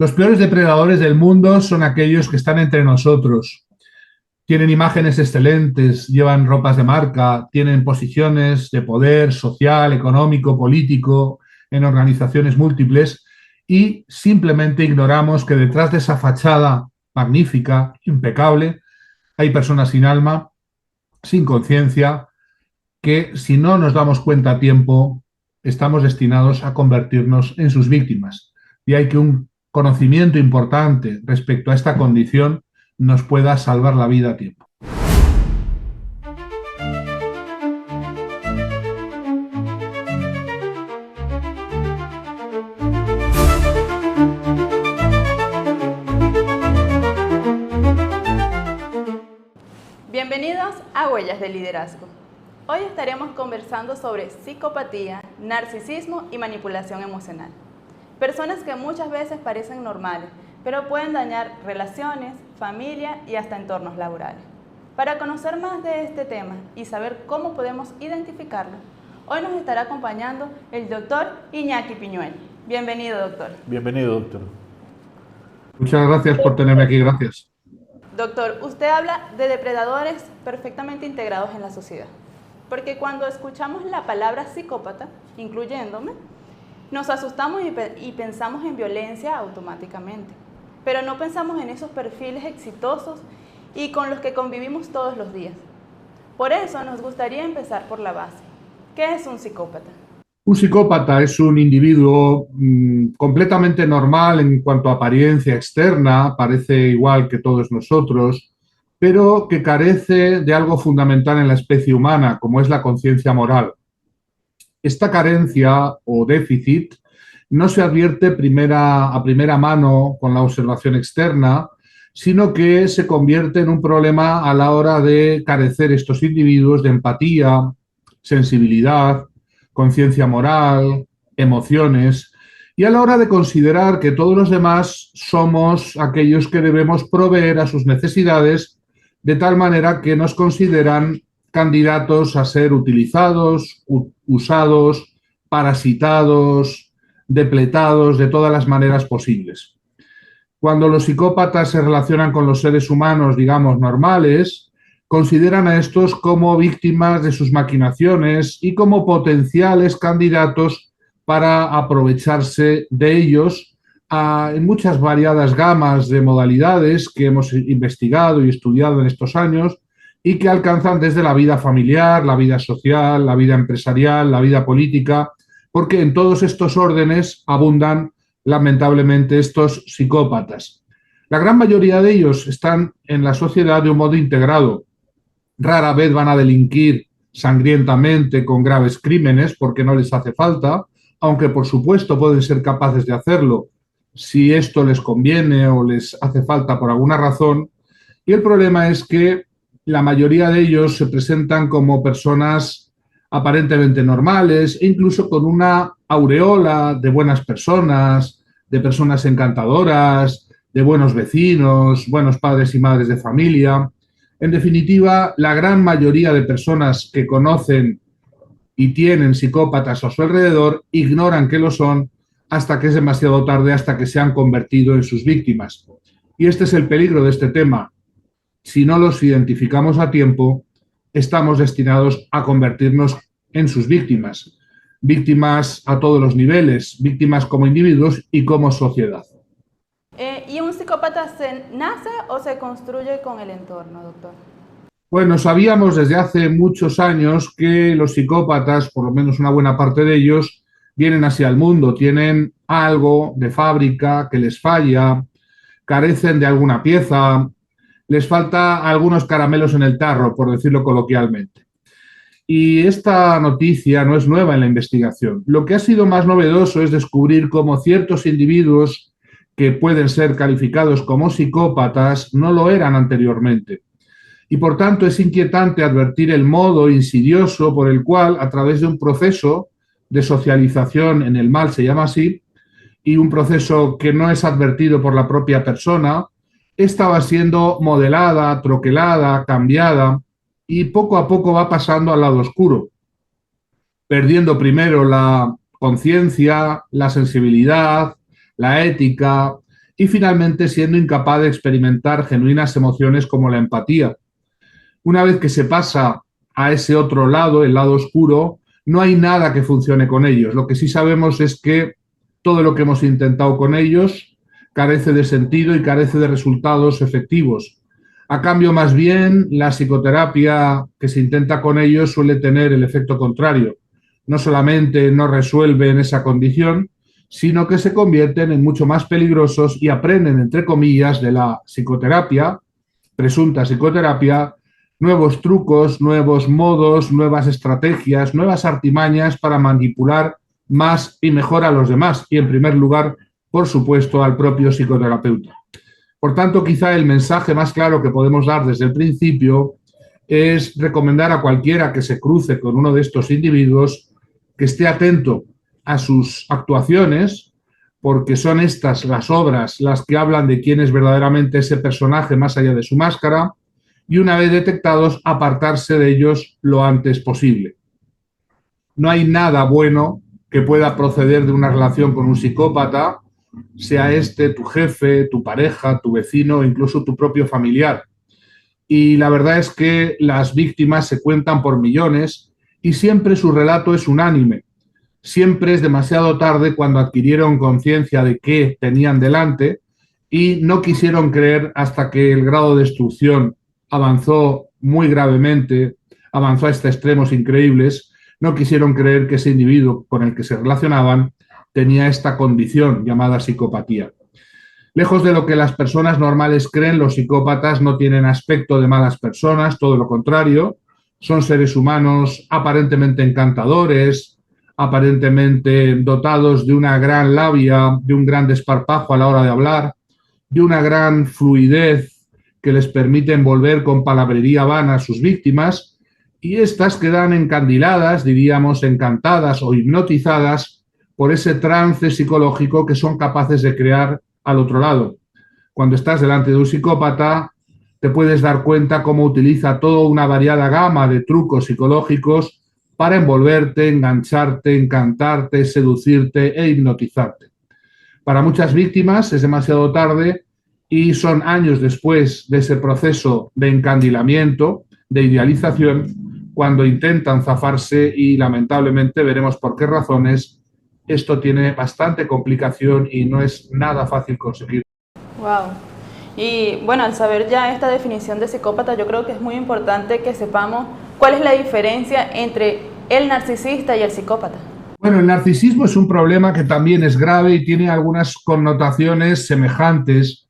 Los peores depredadores del mundo son aquellos que están entre nosotros. Tienen imágenes excelentes, llevan ropas de marca, tienen posiciones de poder social, económico, político, en organizaciones múltiples y simplemente ignoramos que detrás de esa fachada magnífica, impecable, hay personas sin alma, sin conciencia, que si no nos damos cuenta a tiempo, estamos destinados a convertirnos en sus víctimas. Y hay que un conocimiento importante respecto a esta condición nos pueda salvar la vida a tiempo. Bienvenidos a Huellas de Liderazgo. Hoy estaremos conversando sobre psicopatía, narcisismo y manipulación emocional. Personas que muchas veces parecen normales, pero pueden dañar relaciones, familia y hasta entornos laborales. Para conocer más de este tema y saber cómo podemos identificarlo, hoy nos estará acompañando el doctor Iñaki Piñuel. Bienvenido, doctor. Bienvenido, doctor. Muchas gracias por tenerme aquí, gracias. Doctor, usted habla de depredadores perfectamente integrados en la sociedad, porque cuando escuchamos la palabra psicópata, incluyéndome, nos asustamos y pensamos en violencia automáticamente, pero no pensamos en esos perfiles exitosos y con los que convivimos todos los días. Por eso nos gustaría empezar por la base. ¿Qué es un psicópata? Un psicópata es un individuo completamente normal en cuanto a apariencia externa, parece igual que todos nosotros, pero que carece de algo fundamental en la especie humana, como es la conciencia moral. Esta carencia o déficit no se advierte a primera mano con la observación externa, sino que se convierte en un problema a la hora de carecer estos individuos de empatía, sensibilidad, conciencia moral, emociones, y a la hora de considerar que todos los demás somos aquellos que debemos proveer a sus necesidades, de tal manera que nos consideran candidatos a ser utilizados, usados, parasitados, depletados de todas las maneras posibles. Cuando los psicópatas se relacionan con los seres humanos, digamos, normales, consideran a estos como víctimas de sus maquinaciones y como potenciales candidatos para aprovecharse de ellos en muchas variadas gamas de modalidades que hemos investigado y estudiado en estos años y que alcanzan desde la vida familiar, la vida social, la vida empresarial, la vida política, porque en todos estos órdenes abundan lamentablemente estos psicópatas. La gran mayoría de ellos están en la sociedad de un modo integrado. Rara vez van a delinquir sangrientamente con graves crímenes porque no les hace falta, aunque por supuesto pueden ser capaces de hacerlo si esto les conviene o les hace falta por alguna razón. Y el problema es que la mayoría de ellos se presentan como personas aparentemente normales e incluso con una aureola de buenas personas, de personas encantadoras, de buenos vecinos, buenos padres y madres de familia. En definitiva, la gran mayoría de personas que conocen y tienen psicópatas a su alrededor ignoran que lo son hasta que es demasiado tarde, hasta que se han convertido en sus víctimas. Y este es el peligro de este tema. Si no los identificamos a tiempo, estamos destinados a convertirnos en sus víctimas. Víctimas a todos los niveles, víctimas como individuos y como sociedad. ¿Y un psicópata se nace o se construye con el entorno, doctor? Bueno, sabíamos desde hace muchos años que los psicópatas, por lo menos una buena parte de ellos, vienen hacia el mundo, tienen algo de fábrica que les falla, carecen de alguna pieza, les falta algunos caramelos en el tarro, por decirlo coloquialmente. Y esta noticia no es nueva en la investigación. Lo que ha sido más novedoso es descubrir cómo ciertos individuos que pueden ser calificados como psicópatas no lo eran anteriormente. Y por tanto es inquietante advertir el modo insidioso por el cual, a través de un proceso de socialización en el mal, se llama así, y un proceso que no es advertido por la propia persona, esta va siendo modelada, troquelada, cambiada y poco a poco va pasando al lado oscuro, perdiendo primero la conciencia, la sensibilidad, la ética y finalmente siendo incapaz de experimentar genuinas emociones como la empatía. Una vez que se pasa a ese otro lado, el lado oscuro, no hay nada que funcione con ellos. Lo que sí sabemos es que todo lo que hemos intentado con ellos carece de sentido y carece de resultados efectivos. A cambio, más bien, la psicoterapia que se intenta con ellos suele tener el efecto contrario. No solamente no resuelven esa condición, sino que se convierten en mucho más peligrosos y aprenden, entre comillas, de la psicoterapia, presunta psicoterapia, nuevos trucos, nuevos modos, nuevas estrategias, nuevas artimañas para manipular más y mejor a los demás y, en primer lugar, por supuesto, al propio psicoterapeuta. Por tanto, quizá el mensaje más claro que podemos dar desde el principio es recomendar a cualquiera que se cruce con uno de estos individuos que esté atento a sus actuaciones, porque son estas las obras las que hablan de quién es verdaderamente ese personaje más allá de su máscara, y una vez detectados, apartarse de ellos lo antes posible. No hay nada bueno que pueda proceder de una relación con un psicópata, sea este tu jefe, tu pareja, tu vecino o incluso tu propio familiar. Y la verdad es que las víctimas se cuentan por millones y siempre su relato es unánime. Siempre es demasiado tarde cuando adquirieron conciencia de qué tenían delante y no quisieron creer hasta que el grado de destrucción avanzó muy gravemente, avanzó hasta extremos increíbles. No quisieron creer que ese individuo con el que se relacionaban tenía esta condición llamada psicopatía. Lejos de lo que las personas normales creen, los psicópatas no tienen aspecto de malas personas, todo lo contrario, son seres humanos aparentemente encantadores, aparentemente dotados de una gran labia, de un gran desparpajo a la hora de hablar, de una gran fluidez que les permite envolver con palabrería vana a sus víctimas, y estas quedan encandiladas, diríamos, encantadas o hipnotizadas por ese trance psicológico que son capaces de crear al otro lado. Cuando estás delante de un psicópata, te puedes dar cuenta cómo utiliza toda una variada gama de trucos psicológicos para envolverte, engancharte, encantarte, seducirte e hipnotizarte. Para muchas víctimas es demasiado tarde y son años después de ese proceso de encandilamiento, de idealización, cuando intentan zafarse y lamentablemente veremos por qué razones esto tiene bastante complicación y no es nada fácil conseguir. Wow. Y bueno, al saber ya esta definición de psicópata, yo creo que es muy importante que sepamos cuál es la diferencia entre el narcisista y el psicópata. Bueno, el narcisismo es un problema que también es grave y tiene algunas connotaciones semejantes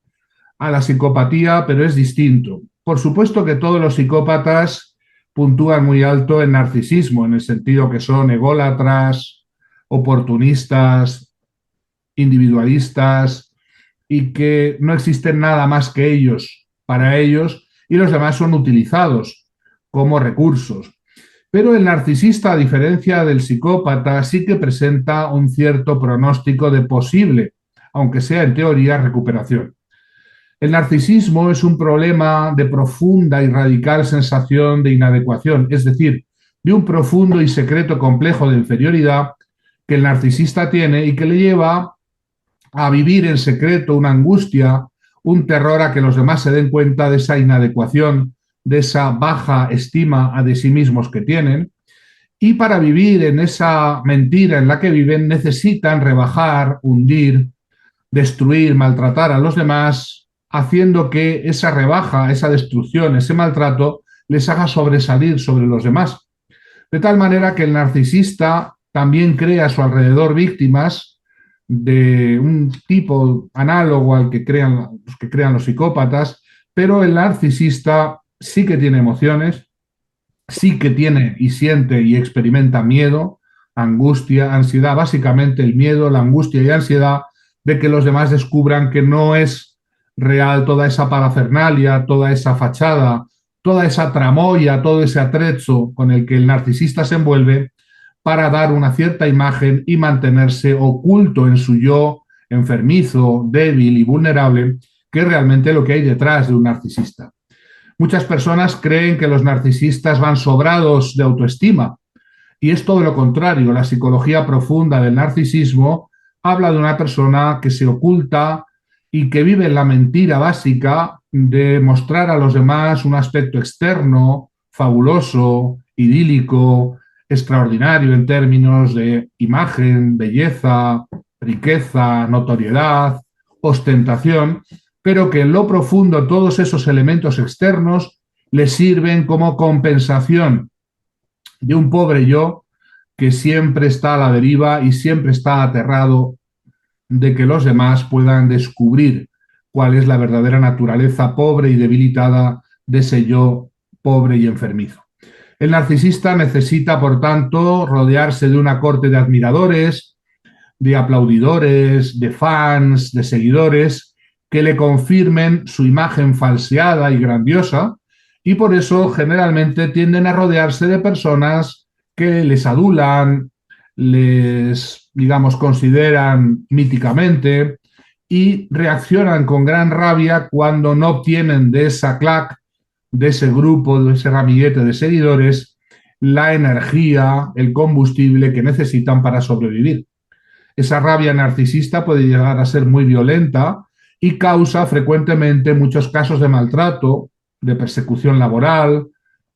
a la psicopatía, pero es distinto. Por supuesto que todos los psicópatas puntúan muy alto el narcisismo, en el sentido que son ególatras, oportunistas, individualistas y que no existen nada más que ellos para ellos y los demás son utilizados como recursos. Pero el narcisista, a diferencia del psicópata, sí que presenta un cierto pronóstico de posible, aunque sea en teoría, recuperación. El narcisismo es un problema de profunda y radical sensación de inadecuación, es decir, de un profundo y secreto complejo de inferioridad que el narcisista tiene y que le lleva a vivir en secreto una angustia, un terror a que los demás se den cuenta de esa inadecuación, de esa baja estima de sí mismos que tienen. Y para vivir en esa mentira en la que viven necesitan rebajar, hundir, destruir, maltratar a los demás, haciendo que esa rebaja, esa destrucción, ese maltrato les haga sobresalir sobre los demás. De tal manera que el narcisista también crea a su alrededor víctimas de un tipo análogo al que crean los psicópatas, pero el narcisista sí que tiene emociones, sí que tiene y siente y experimenta miedo, angustia, ansiedad, básicamente el miedo, la angustia y ansiedad de que los demás descubran que no es real toda esa parafernalia, toda esa fachada, toda esa tramoya, todo ese atrecho con el que el narcisista se envuelve para dar una cierta imagen y mantenerse oculto en su yo enfermizo, débil y vulnerable, que es realmente lo que hay detrás de un narcisista. Muchas personas creen que los narcisistas van sobrados de autoestima y es todo lo contrario. La psicología profunda del narcisismo habla de una persona que se oculta, y que viven la mentira básica de mostrar a los demás un aspecto externo, fabuloso, idílico, extraordinario en términos de imagen, belleza, riqueza, notoriedad, ostentación, pero que en lo profundo todos esos elementos externos les sirven como compensación de un pobre yo que siempre está a la deriva y siempre está aterrado de que los demás puedan descubrir cuál es la verdadera naturaleza pobre y debilitada de ese yo pobre y enfermizo. El narcisista necesita, por tanto, rodearse de una corte de admiradores, de aplaudidores, de fans, de seguidores, que le confirmen su imagen falseada y grandiosa, y por eso generalmente tienden a rodearse de personas que les adulan, les, digamos, consideran míticamente y reaccionan con gran rabia cuando no obtienen de esa clac, de ese grupo, de ese ramillete de seguidores, la energía, el combustible que necesitan para sobrevivir. Esa rabia narcisista puede llegar a ser muy violenta y causa frecuentemente muchos casos de maltrato, de persecución laboral,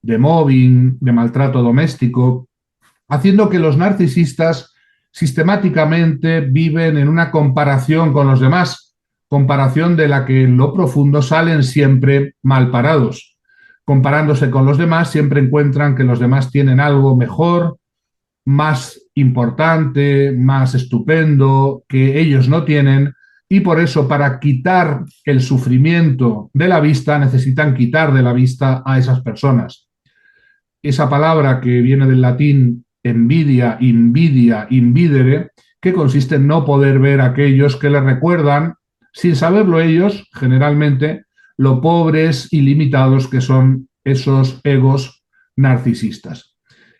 de mobbing, de maltrato doméstico, haciendo que los narcisistas sistemáticamente viven en una comparación con los demás, comparación de la que en lo profundo salen siempre mal parados. Comparándose con los demás, siempre encuentran que los demás tienen algo mejor, más importante, más estupendo, que ellos no tienen, y por eso para quitar el sufrimiento de la vista necesitan quitar de la vista a esas personas. Esa palabra que viene del latín envidia, invidia, invidere, que consiste en no poder ver a aquellos que les recuerdan, sin saberlo ellos, generalmente, lo pobres y limitados que son esos egos narcisistas.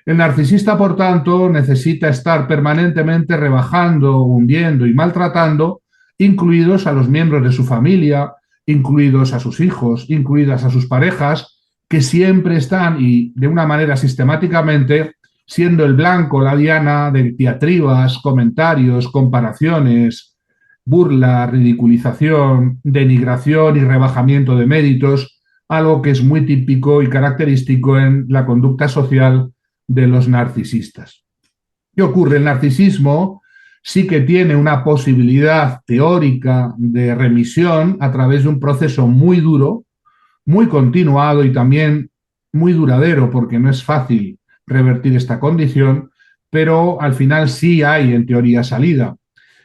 El narcisista, por tanto, necesita estar permanentemente rebajando, hundiendo y maltratando, incluidos a los miembros de su familia, incluidos a sus hijos, incluidas a sus parejas, que siempre están, y de una manera sistemáticamente, siendo el blanco, la diana de diatribas, comentarios, comparaciones, burla, ridiculización, denigración y rebajamiento de méritos, algo que es muy típico y característico en la conducta social de los narcisistas. ¿Qué ocurre? El narcisismo sí que tiene una posibilidad teórica de remisión a través de un proceso muy duro, muy continuado y también muy duradero, porque no es fácil revertir esta condición, pero al final sí hay en teoría salida.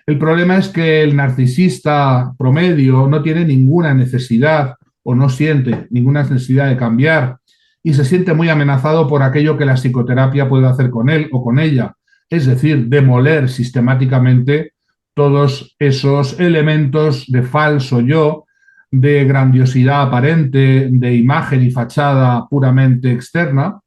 El problema es que el narcisista promedio no tiene ninguna necesidad o no siente ninguna necesidad de cambiar y se siente muy amenazado por aquello que la psicoterapia puede hacer con él o con ella, es decir, demoler sistemáticamente todos esos elementos de falso yo, de grandiosidad aparente, de imagen y fachada puramente externa,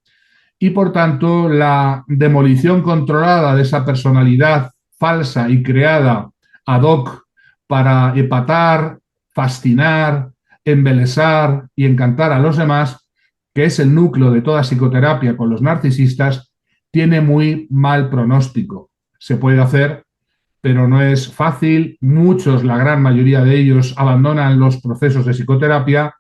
y por tanto la demolición controlada de esa personalidad falsa y creada ad hoc para epatar, fascinar, embelesar y encantar a los demás, que es el núcleo de toda psicoterapia con los narcisistas, tiene muy mal pronóstico. Se puede hacer, pero no es fácil. Muchos, la gran mayoría de ellos, abandonan los procesos de psicoterapia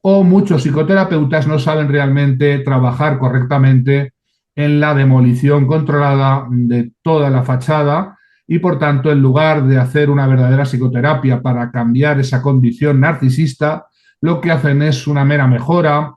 o muchos psicoterapeutas no saben realmente trabajar correctamente en la demolición controlada de toda la fachada y, por tanto, en lugar de hacer una verdadera psicoterapia para cambiar esa condición narcisista, lo que hacen es una mera mejora,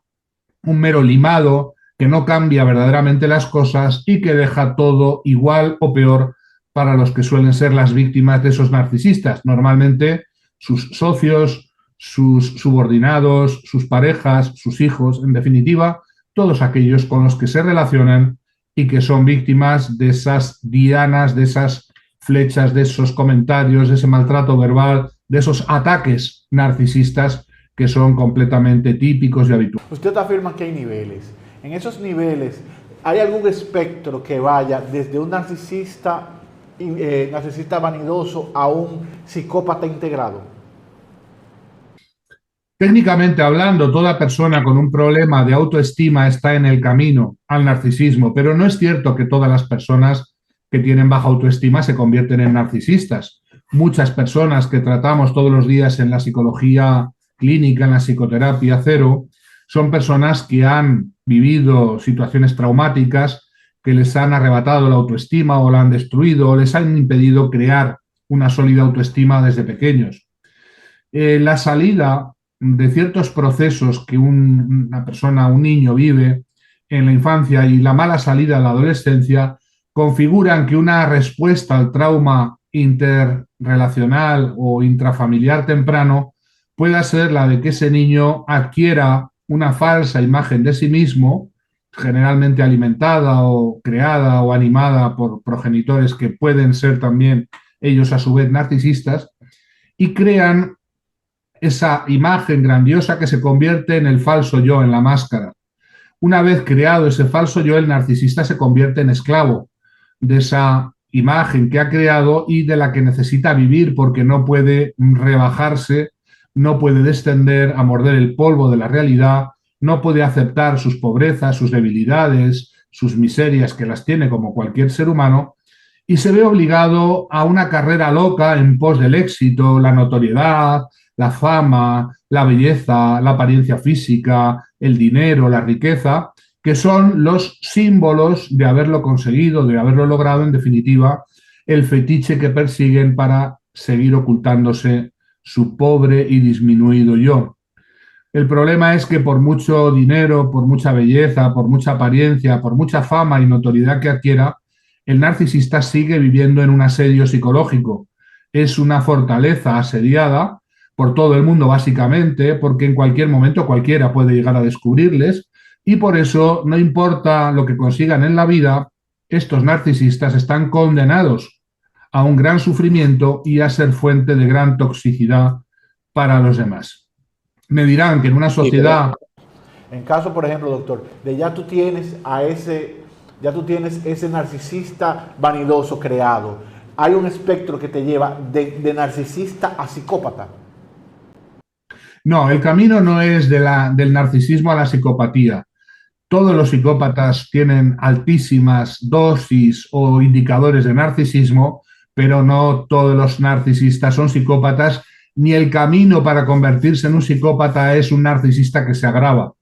un mero limado que no cambia verdaderamente las cosas y que deja todo igual o peor para los que suelen ser las víctimas de esos narcisistas. Normalmente sus socios, sus subordinados, sus parejas, sus hijos, en definitiva, todos aquellos con los que se relacionan y que son víctimas de esas dianas, de esas flechas, de esos comentarios, de ese maltrato verbal, de esos ataques narcisistas que son completamente típicos y habituales. Usted afirma que hay niveles. En esos niveles, ¿hay algún espectro que vaya desde un narcisista vanidoso a un psicópata integrado? Técnicamente hablando, toda persona con un problema de autoestima está en el camino al narcisismo, pero no es cierto que todas las personas que tienen baja autoestima se convierten en narcisistas. muchas personas que tratamos todos los días en la psicología clínica, en la psicoterapia cero, son personas que han vivido situaciones traumáticas que les han arrebatado la autoestima o la han destruido o les han impedido crear una sólida autoestima desde pequeños. La salida de ciertos procesos que una persona, un niño vive en la infancia y la mala salida de la adolescencia configuran que una respuesta al trauma interrelacional o intrafamiliar temprano pueda ser la de que ese niño adquiera una falsa imagen de sí mismo, generalmente alimentada o creada o animada por progenitores que pueden ser también ellos a su vez narcisistas, y crean esa imagen grandiosa que se convierte en el falso yo, en la máscara. Una vez creado ese falso yo, el narcisista se convierte en esclavo de esa imagen que ha creado y de la que necesita vivir porque no puede rebajarse, no puede descender a morder el polvo de la realidad, no puede aceptar sus pobrezas, sus debilidades, sus miserias, que las tiene como cualquier ser humano, y se ve obligado a una carrera loca en pos del éxito, la notoriedad, la fama, la belleza, la apariencia física, el dinero, la riqueza, que son los símbolos de haberlo conseguido, de haberlo logrado, en definitiva, el fetiche que persiguen para seguir ocultándose su pobre y disminuido yo. El problema es que por mucho dinero, por mucha belleza, por mucha apariencia, por mucha fama y notoriedad que adquiera, el narcisista sigue viviendo en un asedio psicológico. Es una fortaleza asediada por todo el mundo, básicamente, porque en cualquier momento cualquiera puede llegar a descubrirles, y por eso, no importa lo que consigan en la vida, estos narcisistas están condenados a un gran sufrimiento y a ser fuente de gran toxicidad para los demás. Me dirán que en una sociedad... En caso, por ejemplo, doctor, de ya tú tienes ese narcisista vanidoso creado, hay un espectro que te lleva de narcisista a psicópata. No, el camino no es del narcisismo a la psicopatía. Todos los psicópatas tienen altísimas dosis o indicadores de narcisismo, pero no todos los narcisistas son psicópatas, ni el camino para convertirse en un psicópata es un narcisista que se agrava.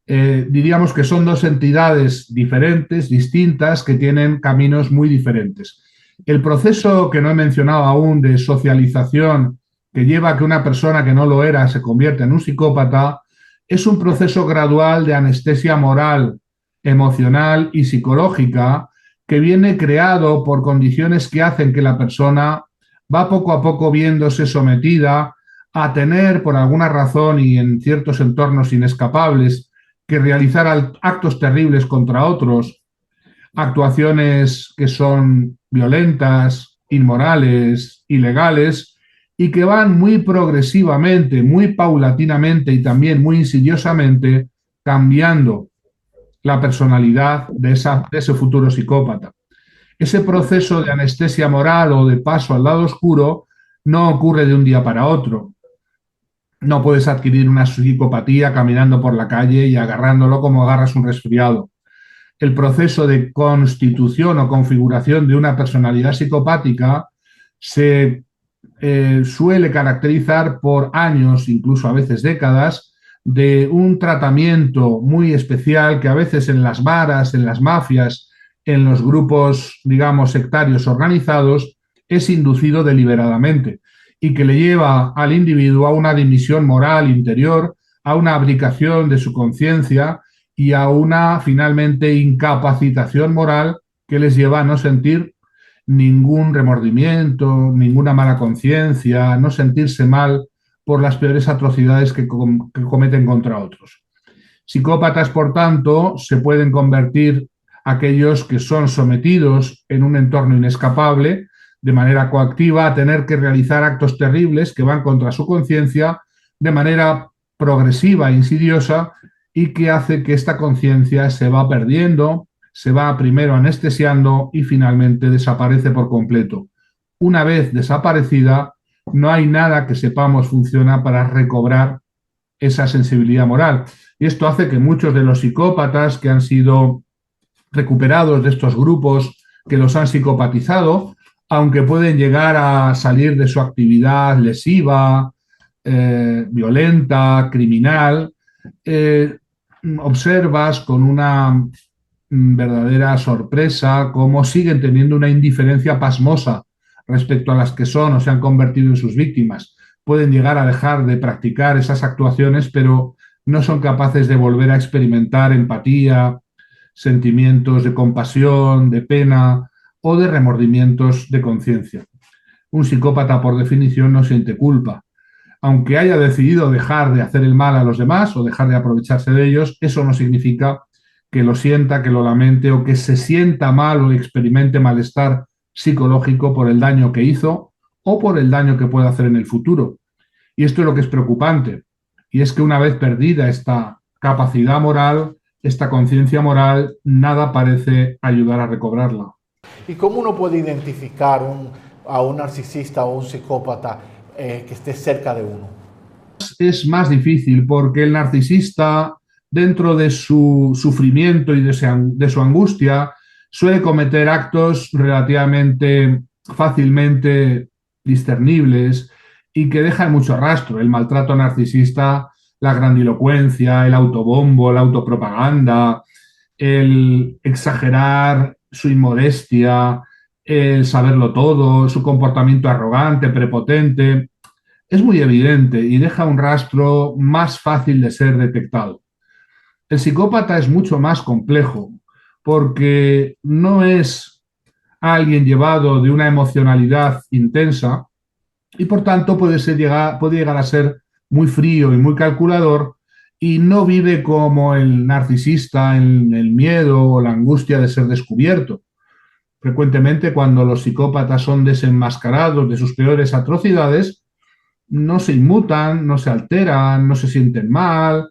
Diríamos que son dos entidades diferentes, distintas, que tienen caminos muy diferentes. El proceso que no he mencionado aún de socialización que lleva a que una persona que no lo era se convierta en un psicópata es un proceso gradual de anestesia moral, emocional y psicológica que viene creado por condiciones que hacen que la persona va poco a poco viéndose sometida a tener, por alguna razón y en ciertos entornos inescapables, que realizar actos terribles contra otros, actuaciones que son violentas, inmorales, ilegales, y que van muy progresivamente, muy paulatinamente y también muy insidiosamente cambiando la personalidad de ese futuro psicópata. Ese proceso de anestesia moral o de paso al lado oscuro no ocurre de un día para otro. No puedes adquirir una psicopatía caminando por la calle y agarrándolo como agarras un resfriado. El proceso de constitución o configuración de una personalidad psicopática se suele caracterizar por años, incluso a veces décadas, de un tratamiento muy especial que a veces en las maras, en las mafias, en los grupos, digamos, sectarios organizados, es inducido deliberadamente y que le lleva al individuo a una dimisión moral interior, a una abdicación de su conciencia y a una, finalmente, incapacitación moral que les lleva a no sentir ningún remordimiento, ninguna mala conciencia, no sentirse mal por las peores atrocidades que cometen contra otros. Psicópatas, por tanto, se pueden convertir aquellos que son sometidos en un entorno inescapable de manera coactiva a tener que realizar actos terribles que van contra su conciencia de manera progresiva e insidiosa y que hace que esta conciencia se va perdiendo, se va primero anestesiando y finalmente desaparece por completo. Una vez desaparecida, no hay nada que sepamos funciona para recobrar esa sensibilidad moral. Y esto hace que muchos de los psicópatas que han sido recuperados de estos grupos que los han psicopatizado aunque pueden llegar a salir de su actividad lesiva, violenta, criminal, eh, observas con una verdadera sorpresa cómo siguen teniendo una indiferencia pasmosa respecto a las que son o se han convertido en sus víctimas. Pueden llegar a dejar de practicar esas actuaciones, pero no son capaces de volver a experimentar empatía, sentimientos de compasión, de pena o de remordimientos de conciencia. Un psicópata, por definición, no siente culpa. Aunque haya decidido dejar de hacer el mal a los demás o dejar de aprovecharse de ellos, eso no significa que lo sienta, que lo lamente o que se sienta mal o experimente malestar psicológico por el daño que hizo o por el daño que puede hacer en el futuro. Y esto es lo que es preocupante. Y es que una vez perdida esta capacidad moral, esta conciencia moral, nada parece ayudar a recobrarla. ¿Y cómo uno puede identificar a un narcisista o un psicópata que esté cerca de uno? Es más difícil porque el narcisista, dentro de su sufrimiento y de su angustia, suele cometer actos relativamente fácilmente discernibles y que dejan mucho rastro. El maltrato narcisista, la grandilocuencia, el autobombo, la autopropaganda, el exagerar su inmodestia, el saberlo todo, su comportamiento arrogante, prepotente, es muy evidente y deja un rastro más fácil de ser detectado. El psicópata es mucho más complejo porque no es alguien llevado de una emocionalidad intensa y por tanto puede llegar a ser muy frío y muy calculador y no vive como el narcisista en el miedo o la angustia de ser descubierto. Frecuentemente cuando los psicópatas son desenmascarados de sus peores atrocidades, no se inmutan, no se alteran, no se sienten mal.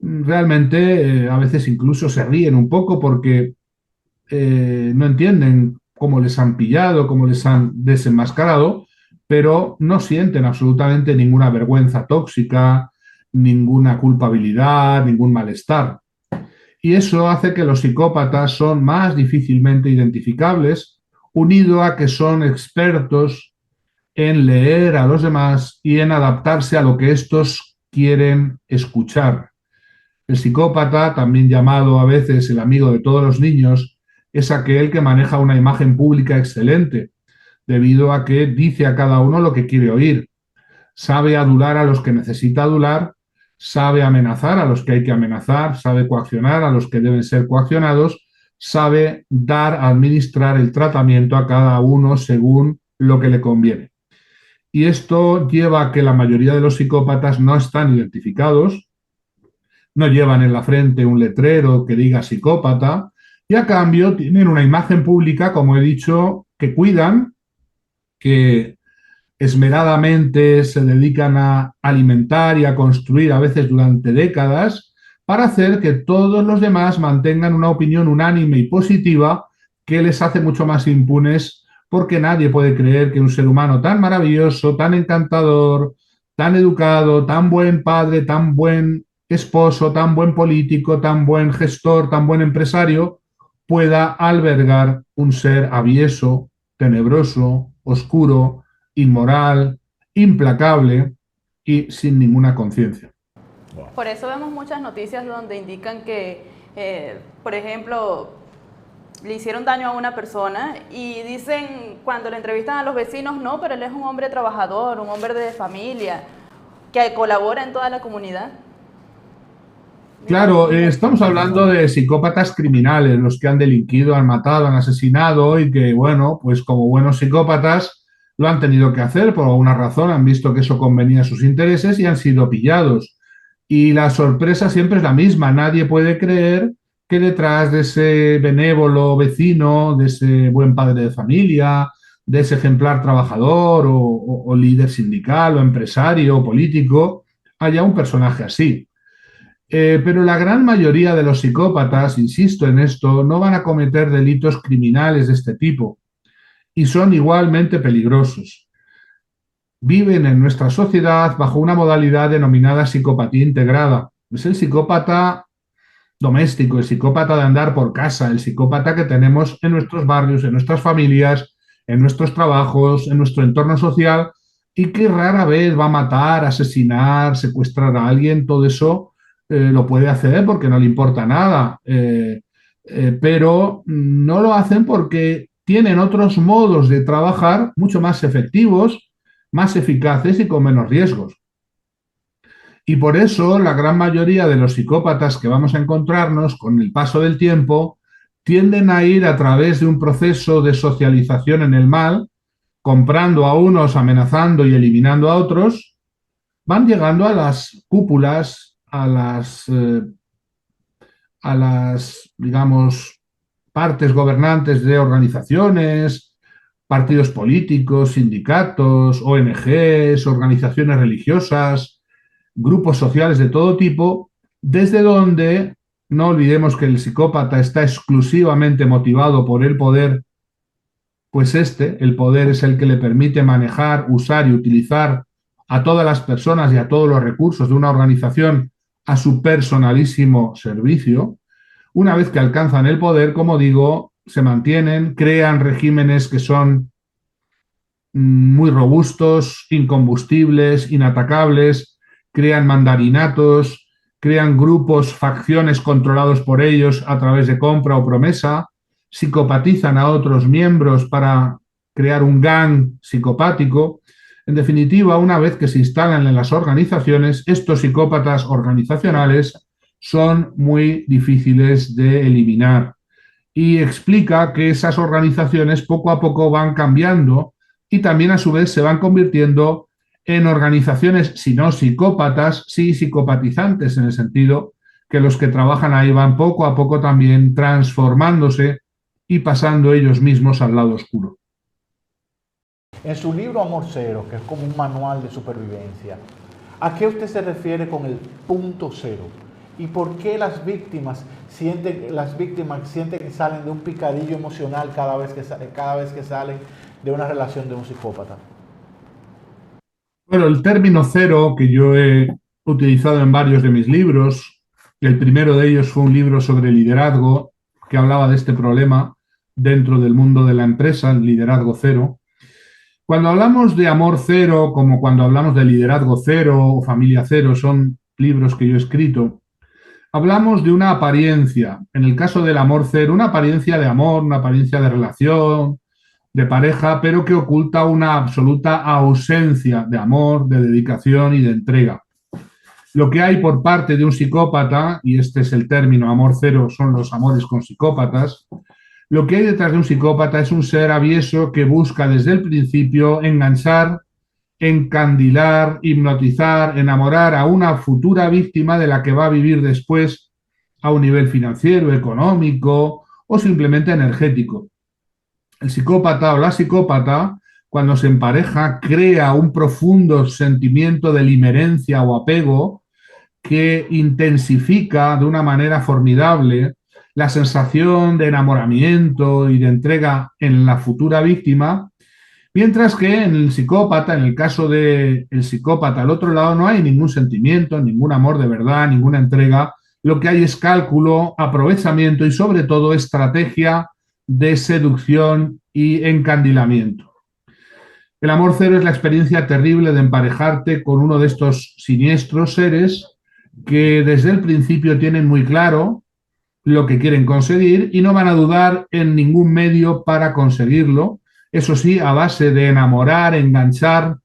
Realmente a veces incluso se ríen un poco porque no entienden cómo les han pillado, cómo les han desenmascarado, pero no sienten absolutamente ninguna vergüenza tóxica, ninguna culpabilidad, ningún malestar. Y eso hace que los psicópatas son más difícilmente identificables, unido a que son expertos en leer a los demás y en adaptarse a lo que estos quieren escuchar. El psicópata, también llamado a veces el amigo de todos los niños, es aquel que maneja una imagen pública excelente, debido a que dice a cada uno lo que quiere oír. Sabe adular a los que necesita adular, sabe amenazar a los que hay que amenazar, sabe coaccionar a los que deben ser coaccionados, sabe dar, administrar el tratamiento a cada uno según lo que le conviene. Y esto lleva a que la mayoría de los psicópatas no están identificados, no llevan en la frente un letrero que diga psicópata, y a cambio tienen una imagen pública, como he dicho, que cuidan, que esmeradamente se dedican a alimentar y a construir a veces durante décadas para hacer que todos los demás mantengan una opinión unánime y positiva que les hace mucho más impunes porque nadie puede creer que un ser humano tan maravilloso, tan encantador, tan educado, tan buen padre, tan buen esposo, tan buen político, tan buen gestor, tan buen empresario, pueda albergar un ser avieso, tenebroso, oscuro, inmoral, implacable y sin ninguna conciencia. Por eso vemos muchas noticias donde indican que, por ejemplo, le hicieron daño a una persona y dicen cuando le entrevistan a los vecinos, no, pero él es un hombre trabajador, un hombre de familia, que colabora en toda la comunidad. Claro, estamos hablando de psicópatas criminales, los que han delinquido, han matado, han asesinado y que, bueno, pues como buenos psicópatas lo han tenido que hacer por alguna razón, han visto que eso convenía a sus intereses y han sido pillados. Y la sorpresa siempre es la misma, nadie puede creer que detrás de ese benévolo vecino, de ese buen padre de familia, de ese ejemplar trabajador o líder sindical o empresario o político, haya un personaje así. Pero la gran mayoría de los psicópatas, insisto en esto, no van a cometer delitos criminales de este tipo y son igualmente peligrosos. Viven en nuestra sociedad bajo una modalidad denominada psicopatía integrada. Es el psicópata doméstico, el psicópata de andar por casa, el psicópata que tenemos en nuestros barrios, en nuestras familias en nuestros trabajos, en nuestro entorno social, y que rara vez va a matar, asesinar, secuestrar a alguien. Todo eso lo puede hacer porque no le importa nada, pero no lo hacen porque tienen otros modos de trabajar mucho más efectivos, más eficaces y con menos riesgos. Y por eso la gran mayoría de los psicópatas que vamos a encontrarnos con el paso del tiempo tienden a ir a través de un proceso de socialización en el mal, comprando a unos, amenazando y eliminando a otros, van llegando a las cúpulas, digamos, partes gobernantes de organizaciones, partidos políticos, sindicatos, ONGs, organizaciones religiosas, grupos sociales de todo tipo, desde donde no olvidemos que el psicópata está exclusivamente motivado por el poder, pues el poder es el que le permite manejar, usar y utilizar a todas las personas y a todos los recursos de una organización a su personalísimo servicio. Una vez que alcanzan el poder, como digo, se mantienen, crean regímenes que son muy robustos, incombustibles, inatacables, crean mandarinatos, crean grupos, facciones controlados por ellos a través de compra o promesa, psicopatizan a otros miembros para crear un gang psicopático. En definitiva, una vez que se instalan en las organizaciones, estos psicópatas organizacionales son muy difíciles de eliminar. Y explica que esas organizaciones poco a poco van cambiando y también a su vez se van convirtiendo en organizaciones, si no psicópatas, sí psicopatizantes, en el sentido que los que trabajan ahí van poco a poco también transformándose y pasando ellos mismos al lado oscuro. En su libro Amor Cero, que es como un manual de supervivencia, ¿a qué usted se refiere con el punto cero? ¿Y por qué las víctimas sienten que salen de un picadillo emocional cada vez que salen de una relación de un psicópata? Bueno, el término cero, que yo he utilizado en varios de mis libros, el primero de ellos fue un libro sobre liderazgo que hablaba de este problema dentro del mundo de la empresa, el liderazgo cero. Cuando hablamos de amor cero, como cuando hablamos de liderazgo cero o familia cero, son libros que yo he escrito, hablamos de una apariencia, en el caso del amor cero, una apariencia de amor, una apariencia de relación, de pareja, pero que oculta una absoluta ausencia de amor, de dedicación y de entrega. Lo que hay por parte de un psicópata, y este es el término amor cero, son los amores con psicópatas, lo que hay detrás de un psicópata es un ser avieso que busca desde el principio enganchar, encandilar, hipnotizar, enamorar a una futura víctima de la que va a vivir después a un nivel financiero, económico o simplemente energético. El psicópata o la psicópata, cuando se empareja, crea un profundo sentimiento de limerencia o apego que intensifica de una manera formidable la sensación de enamoramiento y de entrega en la futura víctima, mientras que en el psicópata, en el caso del psicópata al otro lado, no hay ningún sentimiento, ningún amor de verdad, ninguna entrega. Lo que hay es cálculo, aprovechamiento y sobre todo estrategia de seducción y encandilamiento. El amor cero es la experiencia terrible de emparejarte con uno de estos siniestros seres que desde el principio tienen muy claro lo que quieren conseguir y no van a dudar en ningún medio para conseguirlo. Eso sí, a base de enamorar, enganchar,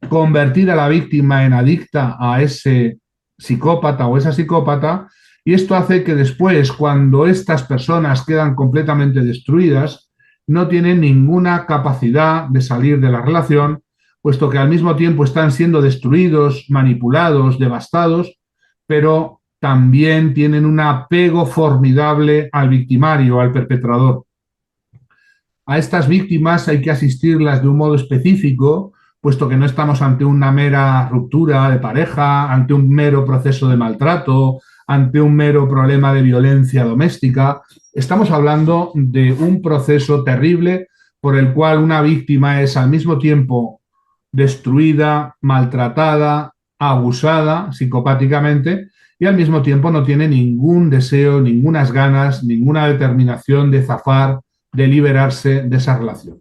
convertir a la víctima en adicta a ese psicópata o esa psicópata. Y esto hace que después, cuando estas personas quedan completamente destruidas, no tienen ninguna capacidad de salir de la relación, puesto que al mismo tiempo están siendo destruidos, manipulados, devastados, pero también tienen un apego formidable al victimario, al perpetrador. A estas víctimas hay que asistirlas de un modo específico, puesto que no estamos ante una mera ruptura de pareja, ante un mero proceso de maltrato, ante un mero problema de violencia doméstica. Estamos hablando de un proceso terrible por el cual una víctima es al mismo tiempo destruida, maltratada, abusada psicopáticamente y al mismo tiempo no tiene ningún deseo, ningunas ganas, ninguna determinación de zafar, de liberarse de esa relación.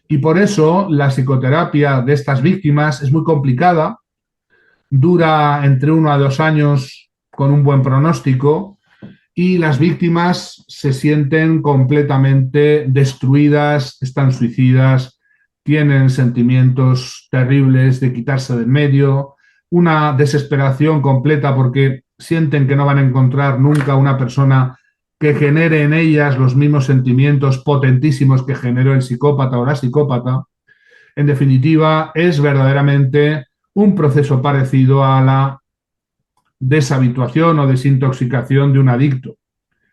Y por eso la psicoterapia de estas víctimas es muy complicada, dura entre 1 a 2 años con un buen pronóstico y las víctimas se sienten completamente destruidas, están suicidas, tienen sentimientos terribles de quitarse de en medio, una desesperación completa porque sienten que no van a encontrar nunca una persona que genere en ellas los mismos sentimientos potentísimos que generó el psicópata o la psicópata. En definitiva, es verdaderamente un proceso parecido a la deshabituación o desintoxicación de un adicto.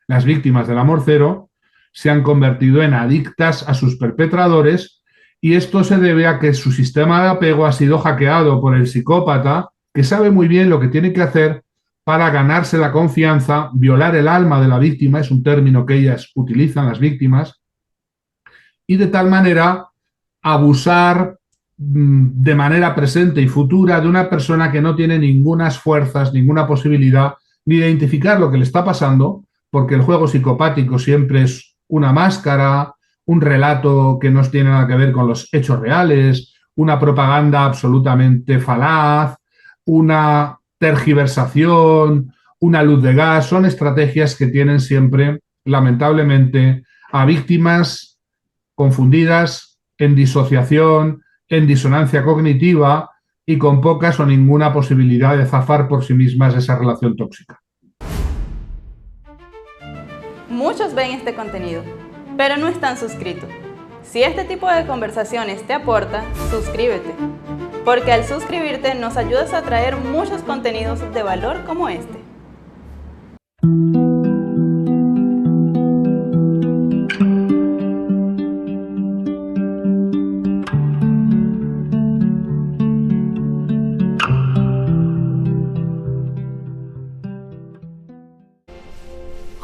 Las víctimas del amor cero se han convertido en adictas a sus perpetradores y esto se debe a que su sistema de apego ha sido hackeado por el psicópata, que sabe muy bien lo que tiene que hacer para ganarse la confianza, violar el alma de la víctima, es un término que ellas utilizan, las víctimas, y de tal manera abusar de manera presente y futura de una persona que no tiene ninguna fuerzas, ninguna posibilidad ni de identificar lo que le está pasando, porque el juego psicopático siempre es una máscara, un relato que no tiene nada que ver con los hechos reales, una propaganda absolutamente falaz, una tergiversación, una luz de gas. Son estrategias que tienen siempre, lamentablemente, a víctimas confundidas, en disociación, en disonancia cognitiva y con pocas o ninguna posibilidad de zafar por sí mismas de esa relación tóxica. Muchos ven este contenido, pero no están suscritos. Si este tipo de conversaciones te aporta, suscríbete, porque al suscribirte nos ayudas a traer muchos contenidos de valor como este.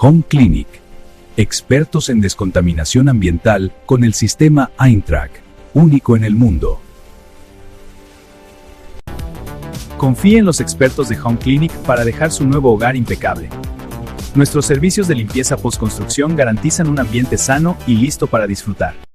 Home Clinic. Expertos en descontaminación ambiental con el sistema Eintrack, único en el mundo. Confíe en los expertos de Home Clinic para dejar su nuevo hogar impecable. Nuestros servicios de limpieza postconstrucción garantizan un ambiente sano y listo para disfrutar.